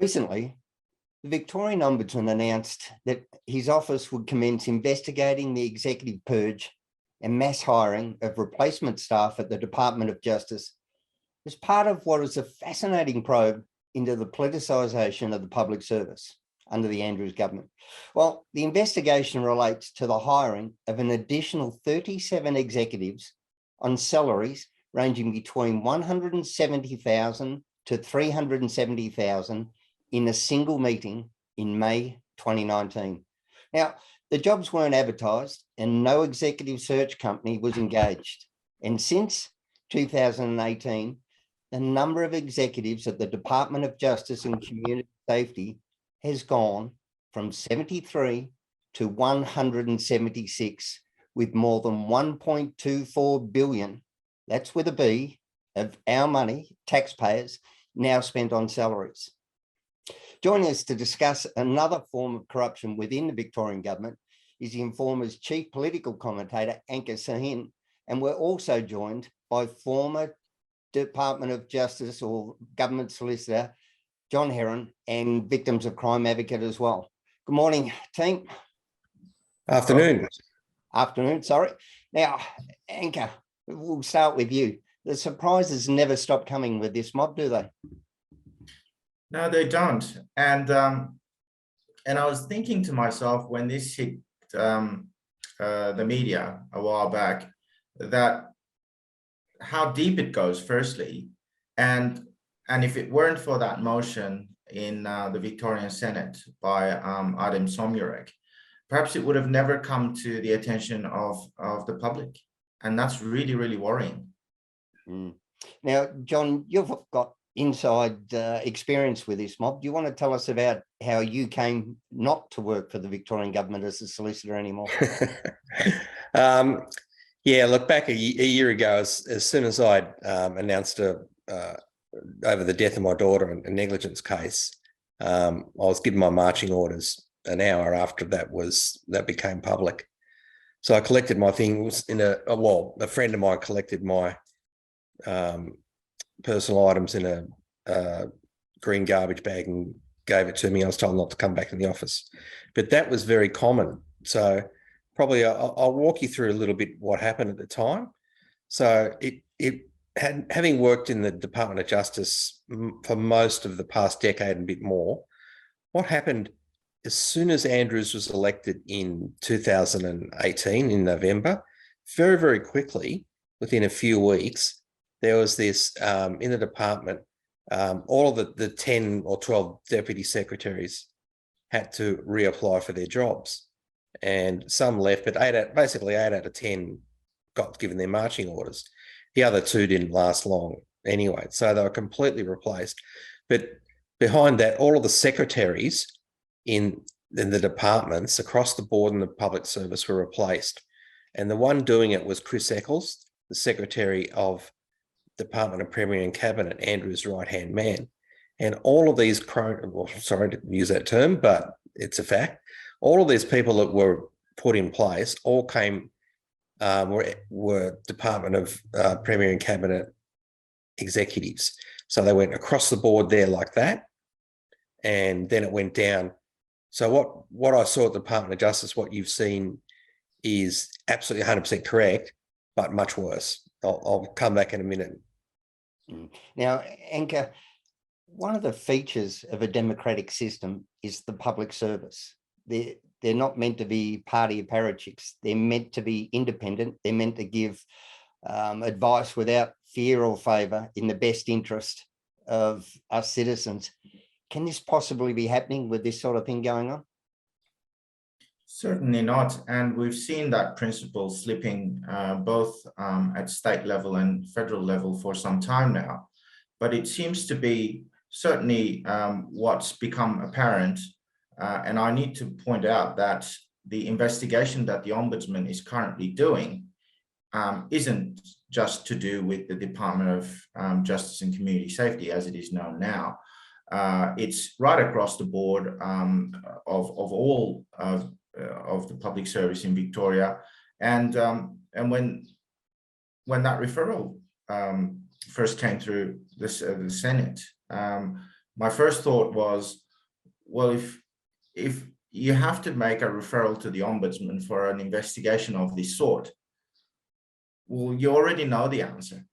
Recently, the Victorian Ombudsman announced that his office would commence investigating the executive purge and mass hiring of replacement staff at the Department of Justice as part of what is a fascinating probe into the politicisation of the public service under the Andrews government. Well, the investigation relates to the hiring of an additional 37 executives on salaries ranging between $170,000 to $370,000 in a single meeting in May 2019. Now, the jobs weren't advertised and no executive search company was engaged. And since 2018, the number of executives at the Department of Justice and Community Safety has gone from 73 to 176, with more than 1.24 billion, that's with a B, of our money, taxpayers, now spent on salaries. Joining us to discuss another form of corruption within the Victorian government is the Informer's chief political commentator, Anka Sahin, and we're also joined by former Department of Justice or government solicitor, John Heron, and victims of crime advocate as well. Good morning, team. Afternoon. Afternoon, sorry. Now, Anka, we'll start with you. The surprises never stop coming with this mob, do they? No, they don't. And I was thinking to myself when this hit the media a while back, that how deep it goes, firstly, and if it weren't for that motion in the Victorian Senate by Adam Somyurek, perhaps it would have never come to the attention of the public, and that's really, really worrying. Now, John, you've got inside experience with this mob. Do you want to tell us about how you came not to work for the Victorian government as a solicitor anymore? Yeah, look, back a year ago, as soon as I'd announced over the death of my daughter, a negligence case, I was given my marching orders an hour after that became public. So I collected my things a friend of mine collected my personal items in a green garbage bag and gave it to me. I was told not to come back in the office, but that was very common. So probably I'll walk you through a little bit what happened at the time. So having worked in the Department of Justice for most of the past decade and a bit more, what happened as soon as Andrews was elected in 2018 in November, very, very quickly, within a few weeks, there was this in the department, all of the 10 or 12 deputy secretaries had to reapply for their jobs. And some left, but basically 8 out of 10 got given their marching orders. The other 2 didn't last long anyway, so they were completely replaced. But behind that, all of the secretaries in the departments across the board in the public service were replaced. And the one doing it was Chris Eccles, the Secretary of Department of Premier and Cabinet, Andrew's right-hand man. And all of these, sorry to use that term, but it's a fact, all of these people that were put in place all came, were Department of Premier and Cabinet executives. So they went across the board there like that, and then it went down. So what I saw at the Department of Justice, what you've seen is absolutely 100% correct, but much worse. I'll come back in a minute. Now, Anka, one of the features of a democratic system is the public service. They're not meant to be party apparatchiks. They're meant to be independent. They're meant to give advice without fear or favour in the best interest of us citizens. Can this possibly be happening with this sort of thing going on? Certainly not. And we've seen that principle slipping both at state level and federal level for some time now. But it seems to be certainly what's become apparent. And I need to point out that the investigation that the Ombudsman is currently doing isn't just to do with the Department of Justice and Community Safety, as it is known now. It's right across the board of all of the public service in Victoria, and when that referral first came through the Senate, my first thought was, well, if you have to make a referral to the Ombudsman for an investigation of this sort, well, you already know the answer.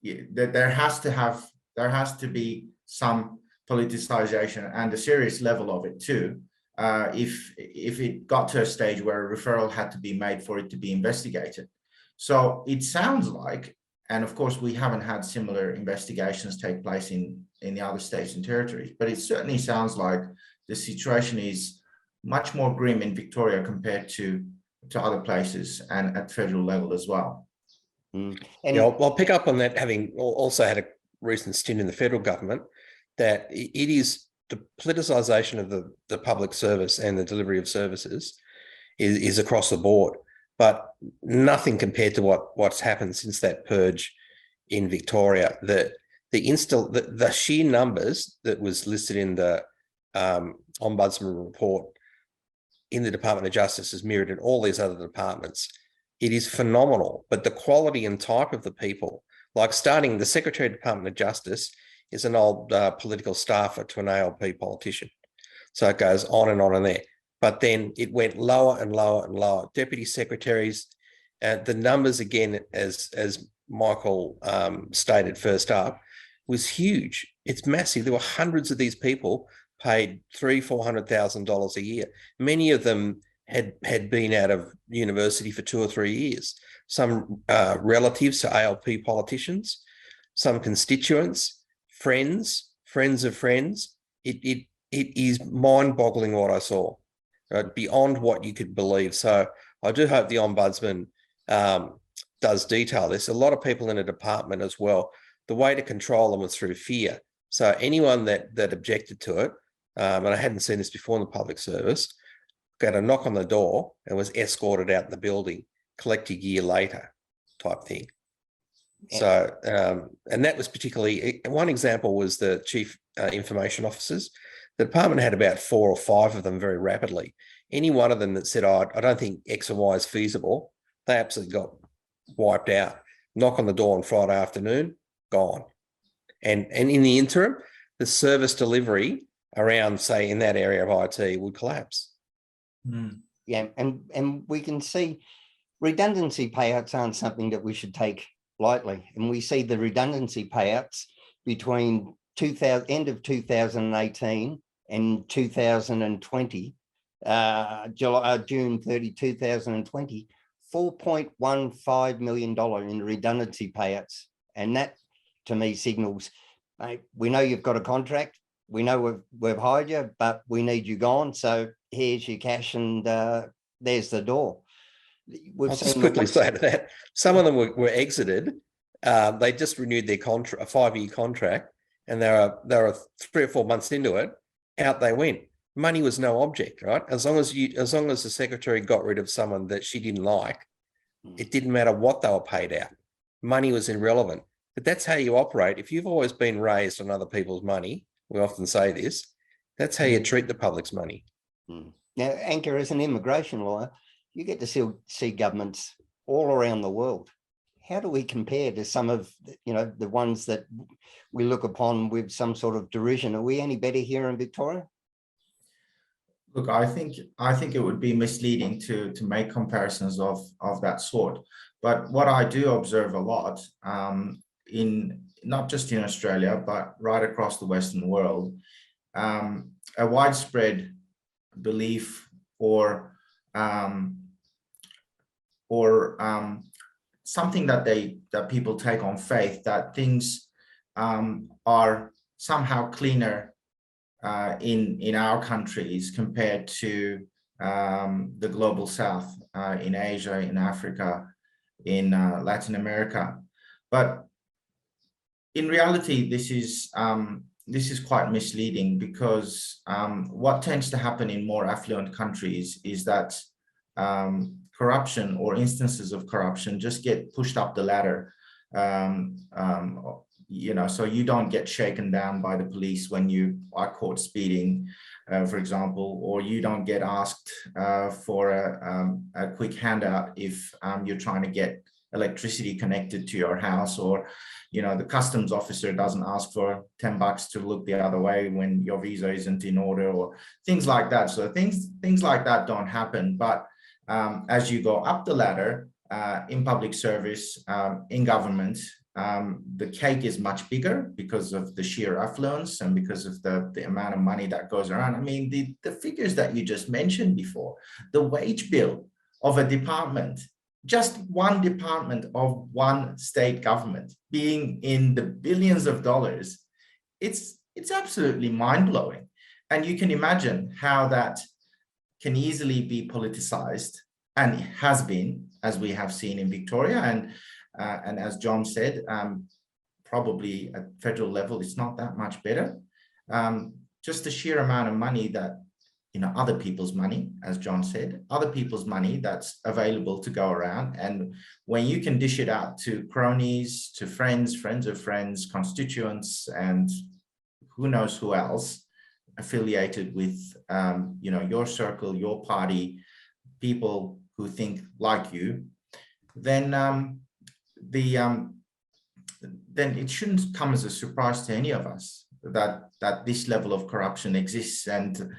There has to be some politicization, and a serious level of it too, if it got to a stage where a referral had to be made for it to be investigated. So it sounds like, and of course we haven't had similar investigations take place in the other states and territories, but it certainly sounds like the situation is much more grim in Victoria compared to other places and at federal level as well. And yeah, I'll pick up on that, having also had a recent stint in the federal government, that it is the politicisation of the public service and the delivery of services is across the board, but nothing compared to what's happened since that purge in Victoria. The sheer numbers that was listed in the Ombudsman report in the Department of Justice is mirrored in all these other departments. It is phenomenal, but the quality and type of the people, like starting the Secretary of the Department of Justice is an old political staffer to an ALP politician. So it goes on and there. But then it went lower and lower and lower. Deputy secretaries, the numbers again, as Michael stated first up, was huge. It's massive. There were hundreds of these people paid $300,000-400,000 a year. Many of them had been out of university for 2 or 3 years. Some relatives to ALP politicians, some constituents, friends of friends. It is mind-boggling what I saw, right? Beyond what you could believe. So I do hope the Ombudsman does detail this. A lot of people in a department as well, the way to control them was through fear. So anyone that objected to it, and I hadn't seen this before in the public service, got a knock on the door and was escorted out the building, collect your gear later type thing. Yeah. So, and that was particularly, one example was the chief information officers. The department had about 4 or 5 of them very rapidly. Any one of them that said, oh, I don't think X or Y is feasible, they absolutely got wiped out. Knock on the door on Friday afternoon, gone. And in the interim, the service delivery around, say, in that area of IT would collapse. Mm. Yeah, and we can see redundancy payouts aren't something that we should take lightly. And we see the redundancy payouts between end of 2018 and 2020, June 30, 2020, $4.15 million in redundancy payouts. And that, to me, signals, mate, we know you've got a contract, we know we've hired you, but we need you gone. So here's your cash and there's the door. I'll just quickly say to that, some of them were exited. They just renewed their contract, a 5-year contract, and they were 3 or 4 months into it, out they went. Money was no object, right? As long as the secretary got rid of someone that she didn't like, it didn't matter what they were paid out. Money was irrelevant. But that's how you operate. If you've always been raised on other people's money, we often say this, that's how you treat the public's money. Now, Anchor, as an immigration lawyer, you get to see governments all around the world. How do we compare to some of the ones that we look upon with some sort of derision? Are we any better here in Victoria? Look, I think it would be misleading to make comparisons of that sort. But what I do observe a lot, in not just in Australia, but right across the Western world, a widespread belief or something that people take on faith that things are somehow cleaner in our countries compared to the global South, in Asia, in Africa, in Latin America. But in reality, this is quite misleading, because what tends to happen in more affluent countries is that corruption or instances of corruption just get pushed up the ladder. So you don't get shaken down by the police when you are caught speeding, for example, or you don't get asked for a quick handout if you're trying to get electricity connected to your house, or, you know, the customs officer doesn't ask for $10 to look the other way when your visa isn't in order, or things like that. So things like that don't happen. But as you go up the ladder in public service, in government, the cake is much bigger because of the sheer affluence and because of the amount of money that goes around. I mean, the figures that you just mentioned before, the wage bill of a department, just one department of one state government, being in the billions of dollars, it's absolutely mind-blowing. And you can imagine how that can easily be politicized, and has been, as we have seen in Victoria. And as John said, probably at federal level, it's not that much better. Just the sheer amount of money that, you know, other people's money, as John said, other people's money that's available to go around. And when you can dish it out to cronies, to friends, friends of friends, constituents, and who knows who else affiliated with, you know, your circle, your party, people who think like you, then then it shouldn't come as a surprise to any of us that this level of corruption exists, and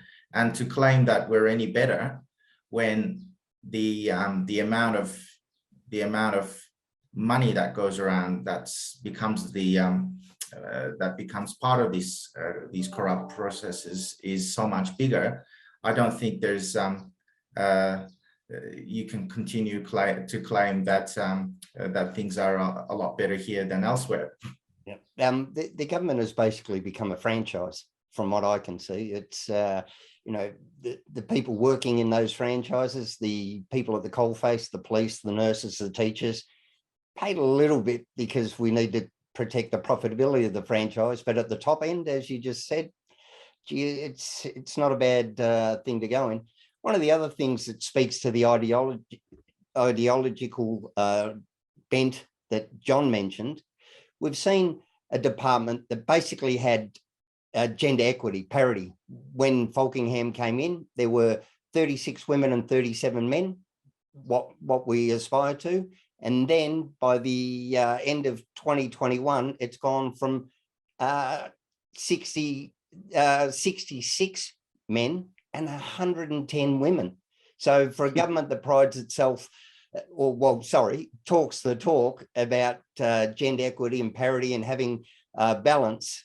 to claim that we're any better when the amount of money that goes around that becomes part of these corrupt processes is so much bigger. I don't think there's you can continue to claim that that things are a lot better here than elsewhere. Yeah. The government has basically become a franchise, from what I can see. It's you know, the people working in those franchises, the people at the coalface, the police, the nurses, the teachers, paid a little bit because we need to protect the profitability of the franchise. But at the top end, as you just said, gee, it's not a bad thing to go in. One of the other things that speaks to the ideological bent that John mentioned, we've seen a department that basically had gender equity, parity. When Falkingham came in, there were 36 women and 37 men, what we aspire to. And then by the end of 2021, it's gone from 66 men and 110 women. So for a government that prides itself, talks the talk about gender equity and parity and having balance,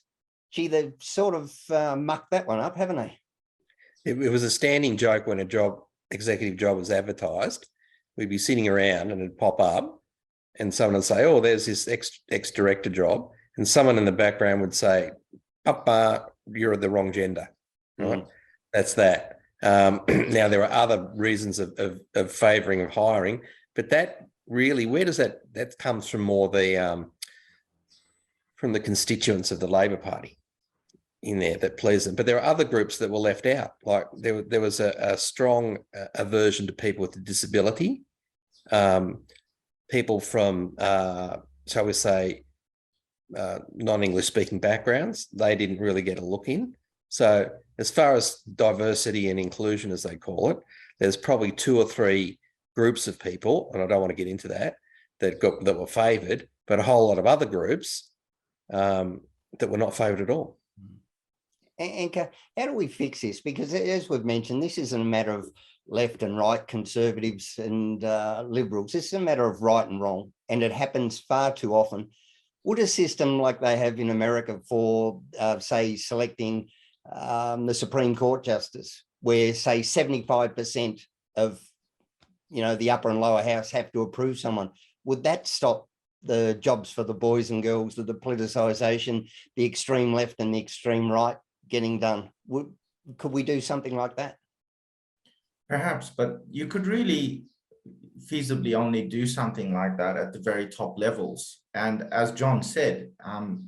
gee, they've sort of mucked that one up, haven't they? It was a standing joke when executive job was advertised. We'd be sitting around and it'd pop up and someone would say, oh, there's this ex-director job. And someone in the background would say, you're the wrong gender, right? That's that. Now, there are other reasons of favouring of hiring, but that really, where does that comes from? More from the constituents of the Labor Party in there that please them. But there are other groups that were left out. Like there was a strong aversion to people with a disability, people from, shall we say, non-English speaking backgrounds. They didn't really get a look in. So as far as diversity and inclusion, as they call it, there's probably 2 or 3 groups of people, and I don't want to get into that were favoured, but a whole lot of other groups that were not favoured at all. And how do we fix this? Because as we've mentioned, this isn't a matter of left and right, conservatives and liberals. This is a matter of right and wrong, and it happens far too often. Would a system like they have in America for, say, selecting the Supreme Court justice, where, say, 75% of, you know, the upper and lower house have to approve someone, would that stop the jobs for the boys and girls of the politicisation, the extreme left and the extreme right getting done? Could we do something like that? Perhaps, but you could really feasibly only do something like that at the very top levels. And as John said,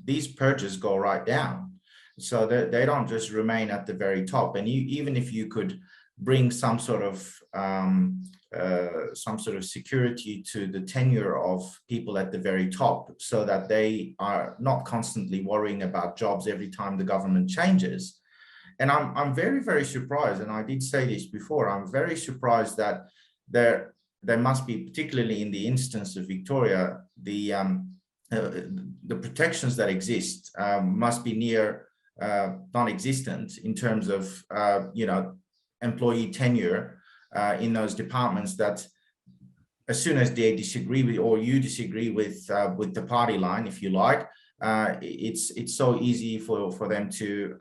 these purges go right down. So they don't just remain at the very top. And even if you could bring some sort of security to the tenure of people at the very top, so that they are not constantly worrying about jobs every time the government changes. And I'm very, very surprised, and I did say this before, I'm very surprised that there must be, particularly in the instance of Victoria, the protections that exist must be near non-existent in terms of employee tenure in those departments, that as soon as they disagree with, or you disagree with the party line, if you like, it's so easy for them to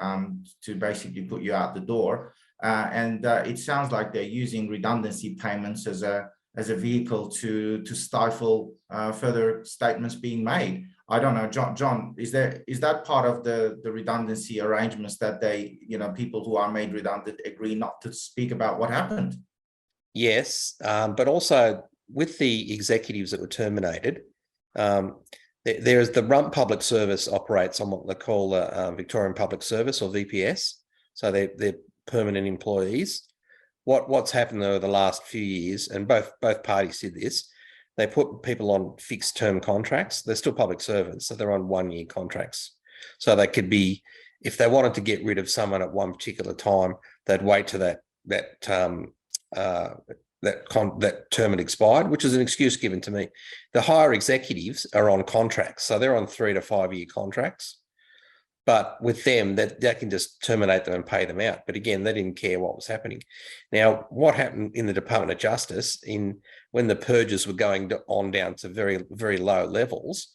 basically put you out the door. And it sounds like they're using redundancy payments as a vehicle to stifle further statements being made. I don't know, John, is that part of the redundancy arrangements that they, people who are made redundant agree not to speak about what happened? Yes, but also with the executives that were terminated, there's the Rump Public Service operates on what they call Victorian Public Service, or VPS. So they're permanent employees. What's happened over the last few years, and both parties did this, they put people on fixed term contracts. They're still public servants, so they're on 1-year contracts. So they could be, if they wanted to get rid of someone at one particular time, they'd wait till that term had expired, which is an excuse given to me. The higher executives are on contracts, so they're on 3 to 5 year contracts. But with them, that they can just terminate them and pay them out. But again, they didn't care what was happening. Now, what happened in the Department of Justice when the purges were going on down to very, very low levels?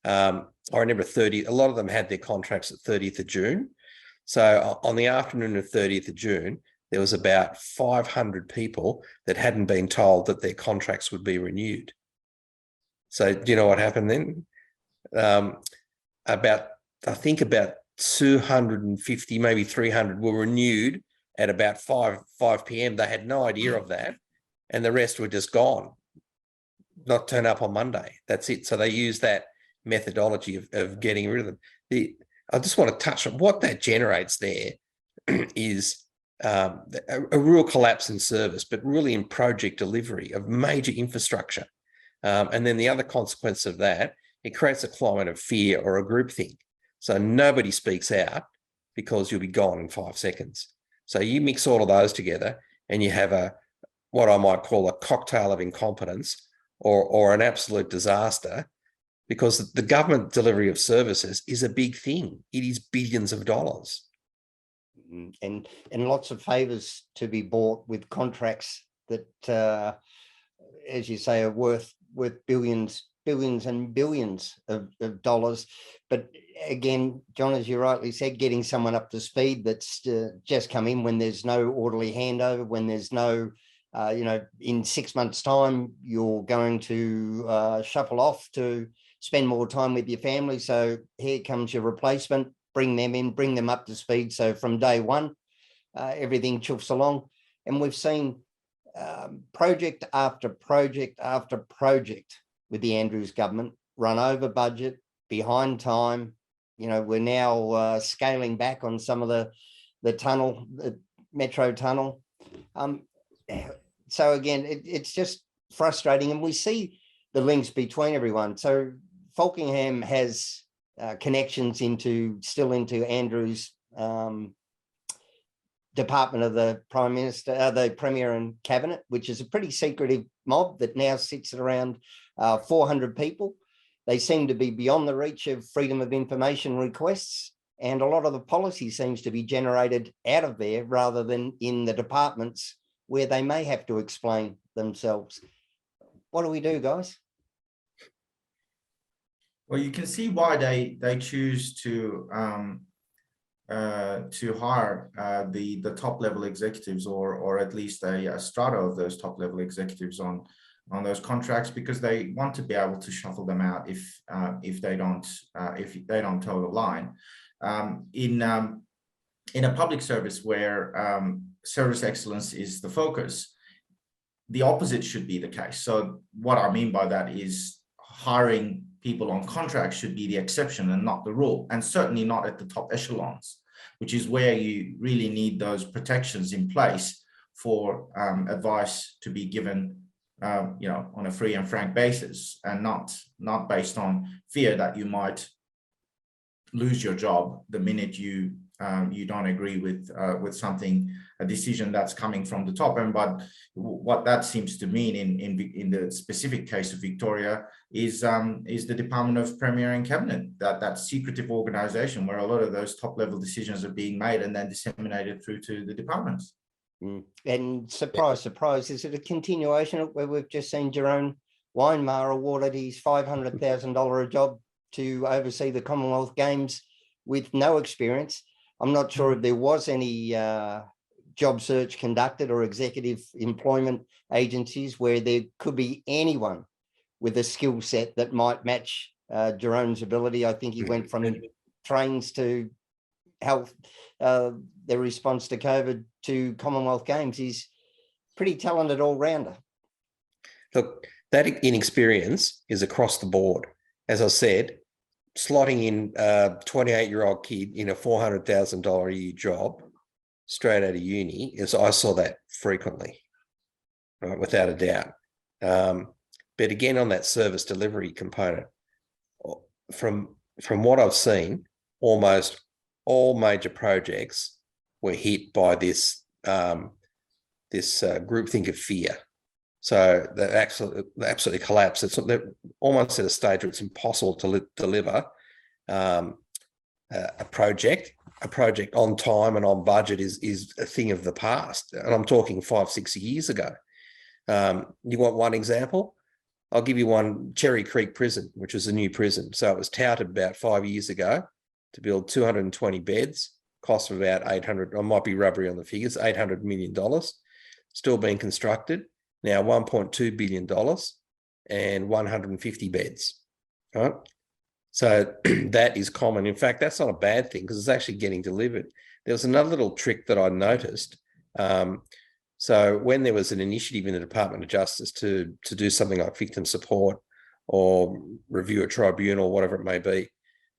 I remember a lot of them had their contracts at 30th of June. So on the afternoon of 30th of June, there was about 500 people that hadn't been told that their contracts would be renewed. So do you know what happened then? I think about 250, maybe 300 were renewed at about 5 p.m. They had no idea of that, and the rest were just gone, not turn up on Monday. That's it. So they used that methodology of getting rid of them. I just want to touch on what that generates there is a real collapse in service, but really in project delivery of major infrastructure. And then the other consequence of that, it creates a climate of fear or a groupthink. So nobody speaks out because you'll be gone in 5 seconds. So you mix all of those together and you have what I might call a cocktail of incompetence or an absolute disaster, because the government delivery of services is a big thing. It is billions of dollars. And lots of favours to be bought with contracts that, as you say, are worth billions and billions of dollars. But again, John, as you rightly said, getting someone up to speed that's just come in, when there's no orderly handover, when there's no, in 6 months' time, you're going to shuffle off to spend more time with your family. So here comes your replacement, bring them in, bring them up to speed. So from day one, everything chuffs along. And we've seen project after project after project with the Andrews government run over budget, behind time. We're now scaling back on some of the tunnel, the metro tunnel. So again, it's just frustrating, and we see the links between everyone. So Falkingham has connections still into Andrews' department of the Prime Minister, the Premier and Cabinet, which is a pretty secretive mob that now sits at around 400 people. They seem to be beyond the reach of freedom of information requests, and a lot of the policy seems to be generated out of there rather than in the departments where they may have to explain themselves. What do we do, guys? Well, you can see why they choose to hire the top level executives, or at least a strata of those top level executives on those contracts, because they want to be able to shuffle them out if they don't toe the line. In a public service where service excellence is the focus, the opposite should be the case. So what I mean by that is hiring people on contracts should be the exception and not the rule, and certainly not at the top echelons, which is where you really need those protections in place for advice to be given on a free and frank basis, and not based on fear that you might lose your job the minute you don't agree with something a decision that's coming from the top. And but what that seems to mean in the specific case of Victoria is the Department of Premier and Cabinet, that secretive organisation where a lot of those top level decisions are being made and then disseminated through to the departments. And surprise, surprise, is it a continuation of where we've just seen Jerome Weinmar awarded his $500,000 a job to oversee the Commonwealth Games with no experience? I'm not sure if there was any job search conducted or executive employment agencies where there could be anyone with a skill set that might match Jerome's ability. I think he went from trains to health, their response to COVID to Commonwealth Games. He's pretty talented all-rounder. Look, that inexperience is across the board. As I said, slotting in a 28-year-old kid in a $400,000 a year job straight out of uni, I saw that frequently, right, without a doubt. But again, on that service delivery component, from what I've seen, almost all major projects were hit by this groupthink of fear. So they absolutely collapsed. They're almost at a stage where it's impossible to deliver a project. A project on time and on budget is a thing of the past. And I'm talking 5-6 years ago. You want one example? I'll give you one. Cherry Creek Prison, which was a new prison. So it was touted about 5 years ago to build 220 beds, cost of about 800, I might be rubbery on the figures, $800 million, still being constructed. Now $1.2 billion and 150 beds, right? So that is common. In fact, that's not a bad thing because it's actually getting delivered. There was another little trick that I noticed. So when there was an initiative in the Department of Justice to do something like victim support or review a tribunal, whatever it may be,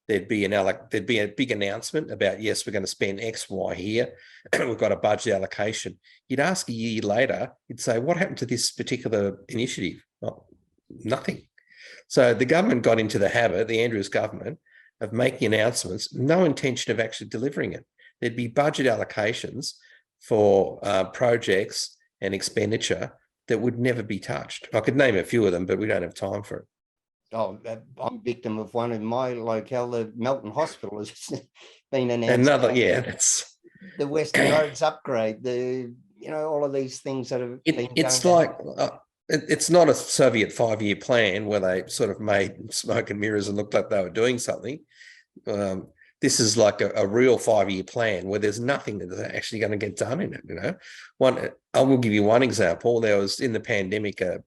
there'd be a big announcement about, yes, we're going to spend X, Y here. We've got a budget allocation. You'd ask a year later, you'd say, what happened to this particular initiative? Well, nothing. So the government got into the habit, the Andrews government, of making announcements, no intention of actually delivering it. There'd be budget allocations for projects and expenditure that would never be touched. I could name a few of them, but we don't have time for it. Oh, I'm a victim of one in my locale. The Melton Hospital has been announced. Another, yeah, that's the Western Roads upgrade. All of these things that have been. It's like it's not a Soviet 5-year plan where they sort of made smoke and mirrors and looked like they were doing something. This is like a real 5-year plan where there's nothing that's actually going to get done in it. I will give you one example. There was in the pandemic a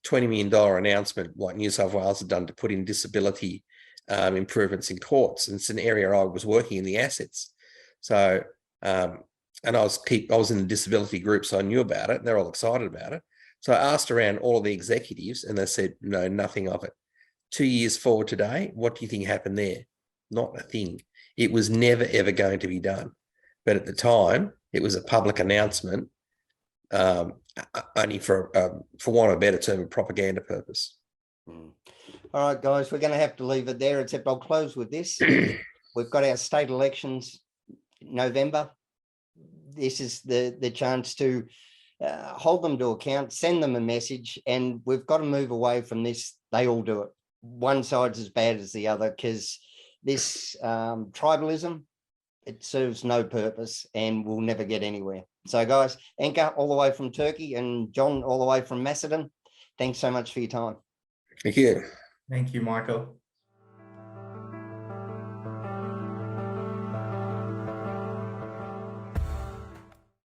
$20 million announcement like New South Wales had done to put in disability improvements in courts. And it's an area I was working in the assets. So, and I was in the disability group, so I knew about it and they're all excited about it. So I asked around all of the executives and they said, no, nothing of it. 2 years forward today, what do you think happened there? Not a thing. It was never, ever going to be done. But at the time, it was a public announcement, only for want of a better term, a propaganda purpose. All right, guys, we're going to have to leave it there, except I'll close with this. We've got our state elections November. This is the chance to hold them to account, send them a message, and we've got to move away from this. They all do it. One side's as bad as the other because this tribalism, it serves no purpose and we'll never get anywhere. So guys, Anka all the way from Turkey and John all the way from Macedon, thanks so much for your time. Thank you. Thank you, Michael.